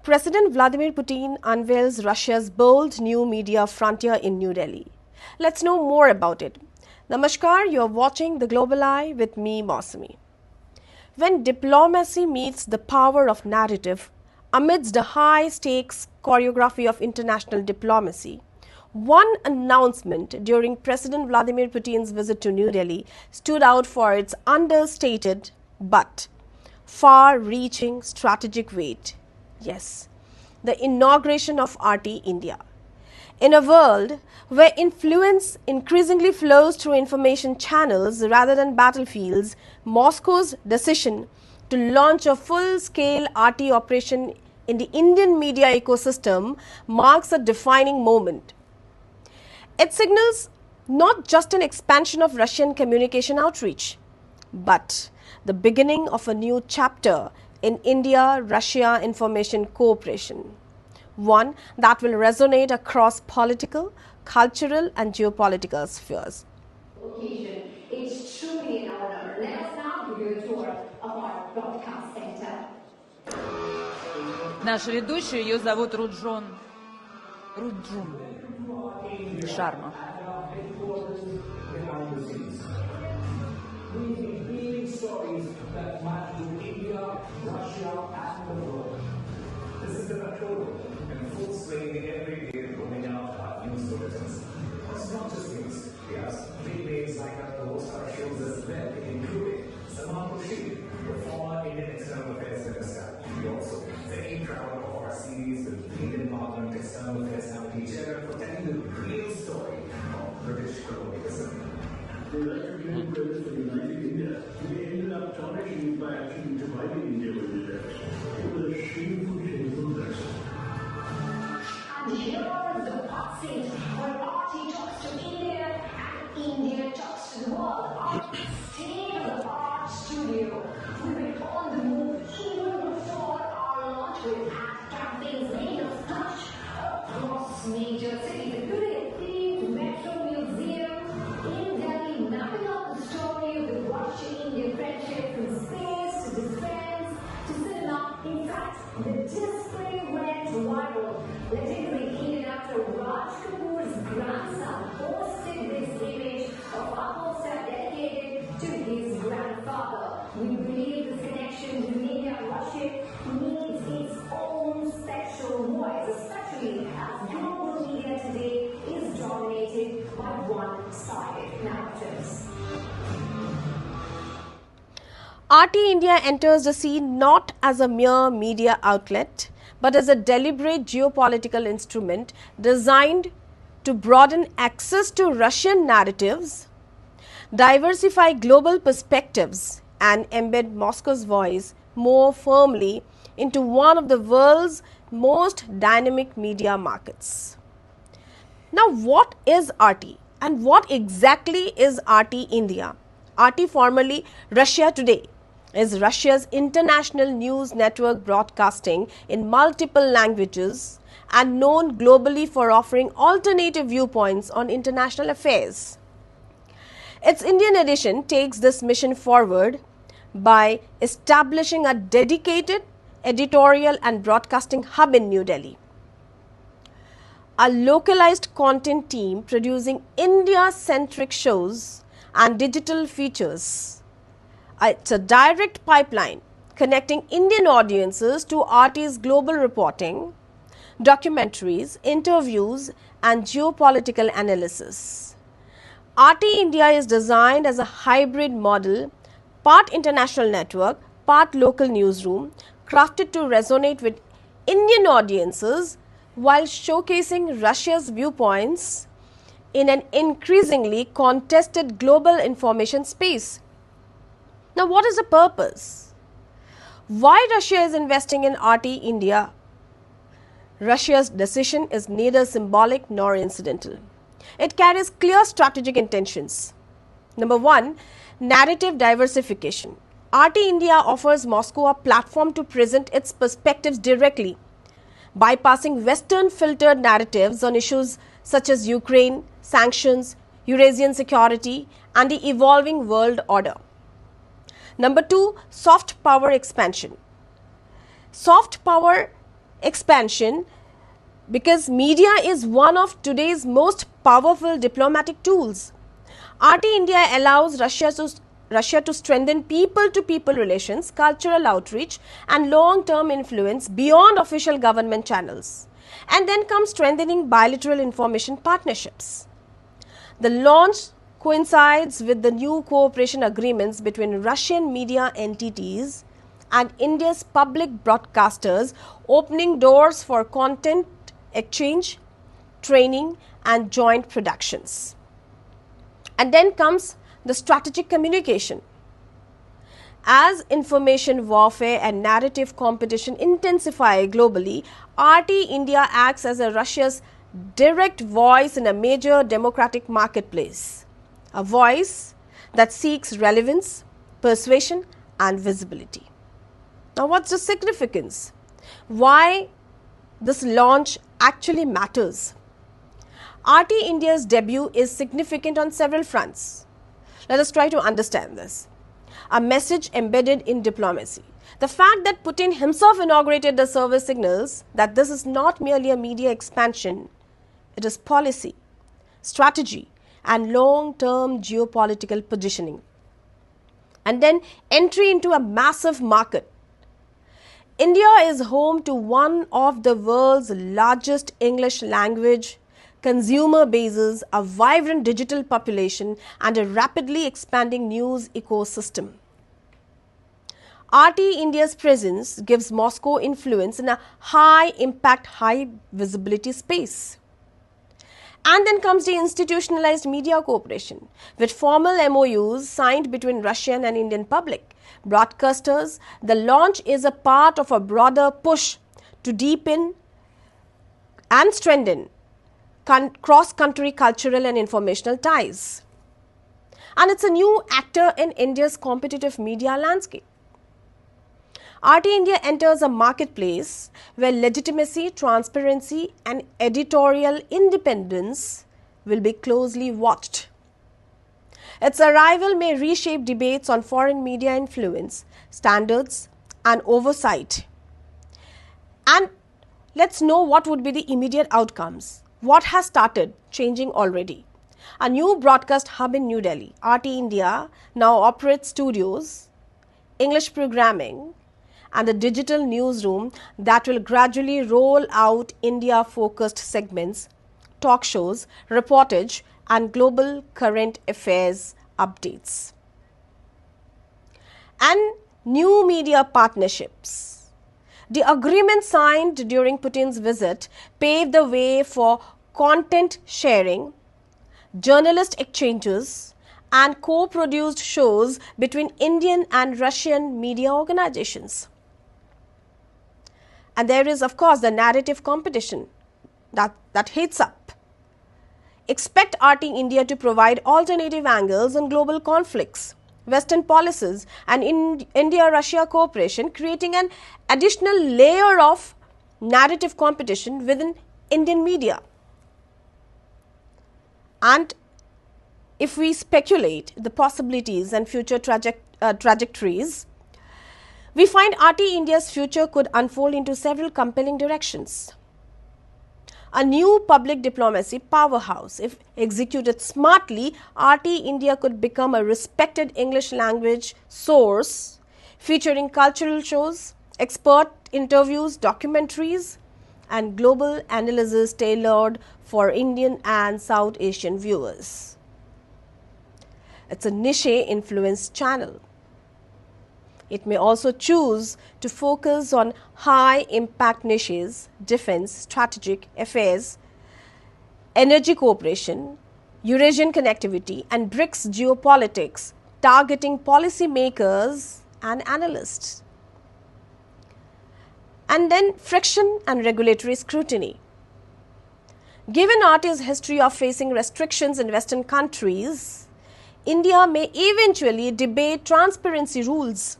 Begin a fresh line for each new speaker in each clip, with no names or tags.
President Vladimir Putin unveils Russia's bold new media frontier in New Delhi. Let's know more about it. Namaskar, you're watching The Global Eye with me, Mausami. When diplomacy meets the power of narrative, amidst the high-stakes choreography of international diplomacy, one announcement during President Vladimir Putin's visit to New Delhi stood out for its understated but far-reaching strategic weight. Yes, the inauguration of RT India. In a world where influence increasingly flows through information channels rather than battlefields, Moscow's decision to launch a full-scale RT operation in the Indian media ecosystem marks a defining moment. It signals not just an expansion of Russian communication outreach, but the beginning of a new chapter in India-Russia information cooperation, one that will resonate across political, cultural and geopolitical spheres.
Occasion. It's truly an honor. Let us now give you a tour of our broadcast center.
Наш ведущий, ее зовут Руджун Шарма.
Stories that match India, Russia, and the world. This is the patrol room in full swing every day, rolling out our news bulletins. It's not just news. We have big names like our host our shows as well, including Salman Rushdie, the former Indian External Affairs Minister. We also very proud of our series with Indian Parliament External Affairs Committee Chairman for telling the real story of British colonialism.
They like to claim credit for uniting India. They ended up tarnishing it by actually dividing India when they left. It was a shameful, shameful mess.
And here is the hot seat where RT talks to India and India talks to the world. Our state-of-the-art studio. We've been on the move even before our launch with ad campaigns made us touch across major cities, including a themed Metro Museum in Delhi, mapping out the story of the Russian-Indian friendship from space to defense to cinema. In fact, the display went viral. Legendary Indian actor Raj Kapoor's grandson posted this image of a poster dedicated to his grandfather. We believe this connection between India and Russia needs its own special voice, especially as global media today is dominated by one-sided narratives.
RT India enters the scene not as a mere media outlet, but as a deliberate geopolitical instrument designed to broaden access to Russian narratives, diversify global perspectives, and embed Moscow's voice more firmly into one of the world's most dynamic media markets. Now, what is RT and what exactly is RT India? RT, formerly Russia Today, is Russia's international news network broadcasting in multiple languages and known globally for offering alternative viewpoints on international affairs. Its Indian edition takes this mission forward by establishing a dedicated editorial and broadcasting hub in New Delhi. A localized content team producing India-centric shows and digital features. It's a direct pipeline connecting Indian audiences to RT's global reporting, documentaries, interviews, and geopolitical analysis. RT India is designed as a hybrid model, part international network, part local newsroom, crafted to resonate with Indian audiences while showcasing Russia's viewpoints in an increasingly contested global information space. Now, what is the purpose? Why Russia is investing in RT India? Russia's decision is neither symbolic nor incidental. It carries clear strategic intentions. Number one, narrative diversification. RT India offers Moscow a platform to present its perspectives directly, bypassing Western filtered narratives on issues such as Ukraine, sanctions, Eurasian security, and the evolving world order. Number two, soft power expansion. Soft power expansion because media is one of today's most powerful diplomatic tools. RT India allows Russia to strengthen people-to-people relations, cultural outreach and long-term influence beyond official government channels. And then comes strengthening bilateral information partnerships. The launch coincides with the new cooperation agreements between Russian media entities and India's public broadcasters, opening doors for content exchange, training and joint productions. And then comes the strategic communication. As information warfare and narrative competition intensify globally, RT India acts as a Russia's direct voice in a major democratic marketplace. A voice that seeks relevance, persuasion and visibility. Now, what's the significance? Why this launch actually matters? RT India's debut is significant on several fronts. Let us try to understand this. A message embedded in diplomacy. The fact that Putin himself inaugurated the service signals that this is not merely a media expansion, it is policy, strategy and long-term geopolitical positioning. And then entry into a massive market. India is home to one of the world's largest English language consumer bases, a vibrant digital population and a rapidly expanding news ecosystem. RT India's presence gives Moscow influence in a high impact, high visibility space. And then comes the institutionalized media cooperation with formal MOUs signed between Russian and Indian public broadcasters. The launch is a part of a broader push to deepen and strengthen cross-country cultural and informational ties. And it's a new actor in India's competitive media landscape. RT India enters a marketplace where legitimacy, transparency and editorial independence will be closely watched. Its arrival may reshape debates on foreign media influence, standards and oversight. And let's know what would be the immediate outcomes. What has started changing already? A new broadcast hub in New Delhi, RT India, now operates studios, English programming and a digital newsroom that will gradually roll out India-focused segments, talk shows, reportage and global current affairs updates. And new media partnerships. The agreement signed during Putin's visit paved the way for content sharing, journalist exchanges and co-produced shows between Indian and Russian media organizations. And there is, of course, the narrative competition that heats up. Expect RT India to provide alternative angles on global conflicts, Western policies and India-Russia cooperation, creating an additional layer of narrative competition within Indian media. And if we speculate the possibilities and future trajectories, we find RT India's future could unfold into several compelling directions. A new public diplomacy powerhouse. If executed smartly, RT India could become a respected English language source featuring cultural shows, expert interviews, documentaries and global analysis tailored for Indian and South Asian viewers. It's a niche influence channel. It may also choose to focus on high impact niches, defense, strategic affairs, energy cooperation, Eurasian connectivity and BRICS geopolitics, targeting policymakers and analysts. And then friction and regulatory scrutiny. Given RT's history of facing restrictions in Western countries, India may eventually debate transparency rules,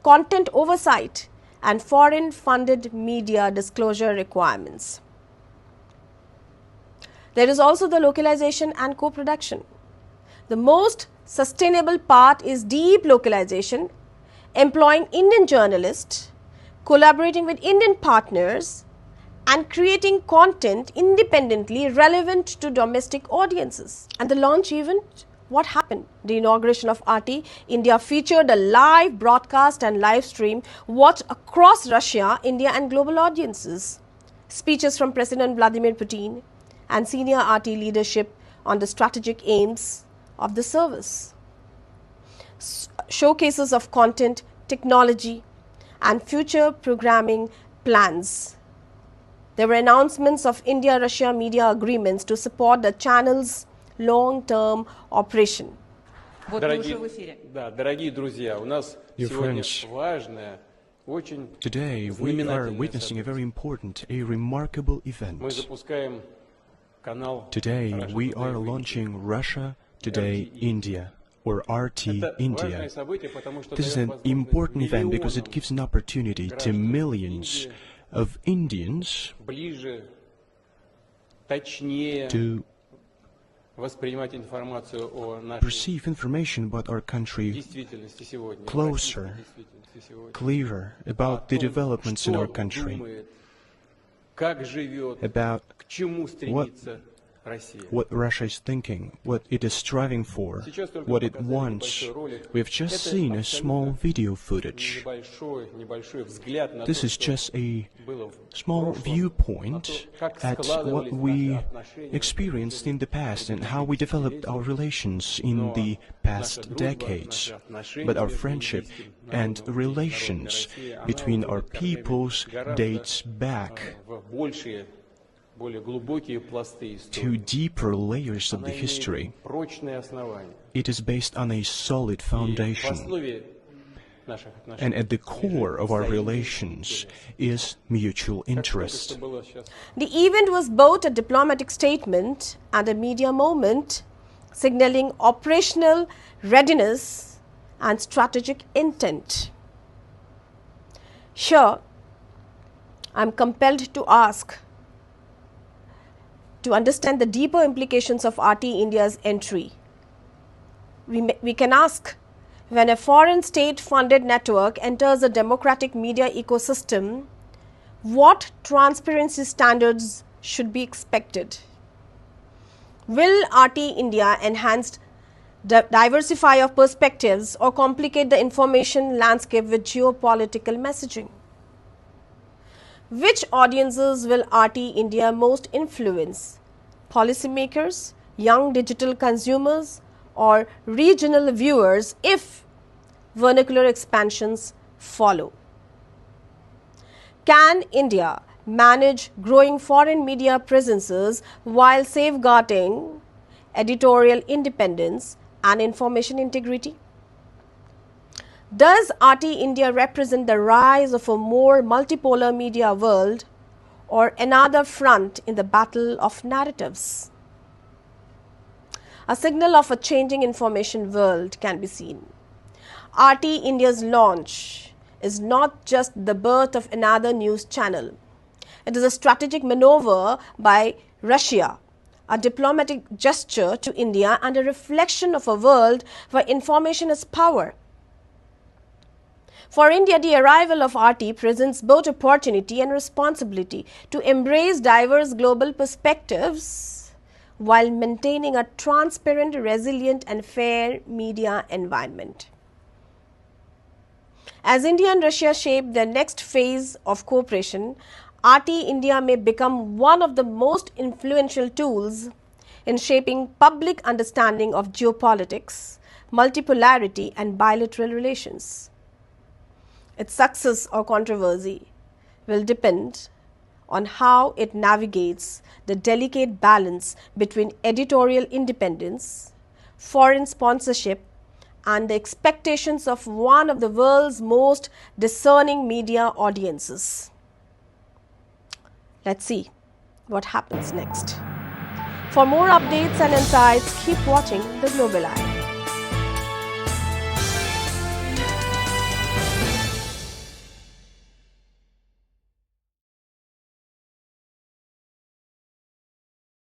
content oversight and foreign funded media disclosure requirements. There is also the localization and co-production. The most sustainable part is deep localization, employing Indian journalists, collaborating with Indian partners and creating content independently relevant to domestic audiences. And the launch event, what happened? The inauguration of RT India featured a live broadcast and live stream watched across Russia, India and global audiences. Speeches from President Vladimir Putin and senior RT leadership on the strategic aims of the service. Showcases of content, technology and future programming plans. There were announcements of India-Russia media agreements to support the channel's long-term operation.
Вот вы уже в эфире.
Да, дорогие друзья, у нас сегодня важное, очень
Today we are witnessing a very important, a remarkable
Мы
event.
запускаем канал
Today
Russia
we
Today
are
Week.
launching Russia Today India, or RT
Это
India.
важное событие, потому что
This is
дает
an
возможность
important event because it
миллионам
gives an opportunity to millions of Indians
ближе, точнее
to
воспринимать информацию о нашей
perceive information about our country
действительности сегодня, о
closer,
российской действительности сегодня,
clearer
о
about the
том,
developments in
что
our country,
думает, как живет,
about
к чему стремится Россия.
what Russia is thinking, what it is striving for,
Сейчас только
what it
показали
wants.
небольшой ролик.
We've just
Это
seen a small
абсолютно
video footage.
небольшой взгляд на
This
то,
is
что
just a
было в
small
прошлом,
viewpoint
на то, как
at
складывались
what we
наши отношения
experienced in the past and how we developed our relations in
Но
the
наша
past
дружба,
decades.
наши отношения
But our
между
friendship
индийским
and
народом и
relations
народом России, она
between our
уходит корнями
peoples
гораздо,
dates back
в большие, более глубокие пласты
to
истории.
deeper layers of
Она
the history.
имеет прочные основания.
It is based on a solid
И в
foundation.
основе наших отношений
And at the core of our
взаимный
relations
интерес.
is mutual
Как только
interest.
что было сейчас
The event was both a diplomatic statement and a media moment, signaling operational readiness and strategic intent. Here, I am compelled to ask to understand the deeper implications of RT India's entry. We can ask, when a foreign state-funded network enters a democratic media ecosystem, what transparency standards should be expected? Will RT India enhance diversify of perspectives or complicate the information landscape with geopolitical messaging? Which audiences will RT India most influence? Policymakers, young digital consumers, or regional viewers if vernacular expansions follow? Can India manage growing foreign media presences while safeguarding editorial independence and information integrity? Does RT India represent the rise of a more multipolar media world or another front in the battle of narratives? A signal of a changing information world can be seen. RT India's launch is not just the birth of another news channel. It is a strategic maneuver by Russia, a diplomatic gesture to India and a reflection of a world where information is power. For India, the arrival of RT presents both opportunity and responsibility to embrace diverse global perspectives while maintaining a transparent, resilient and fair media environment. As India and Russia shape their next phase of cooperation, RT India may become one of the most influential tools in shaping public understanding of geopolitics, multipolarity and bilateral relations. Its success or controversy will depend on how it navigates the delicate balance between editorial independence, foreign sponsorship, and the expectations of one of the world's most discerning media audiences. Let's see what happens next. For more updates and insights, keep watching The Global Eye.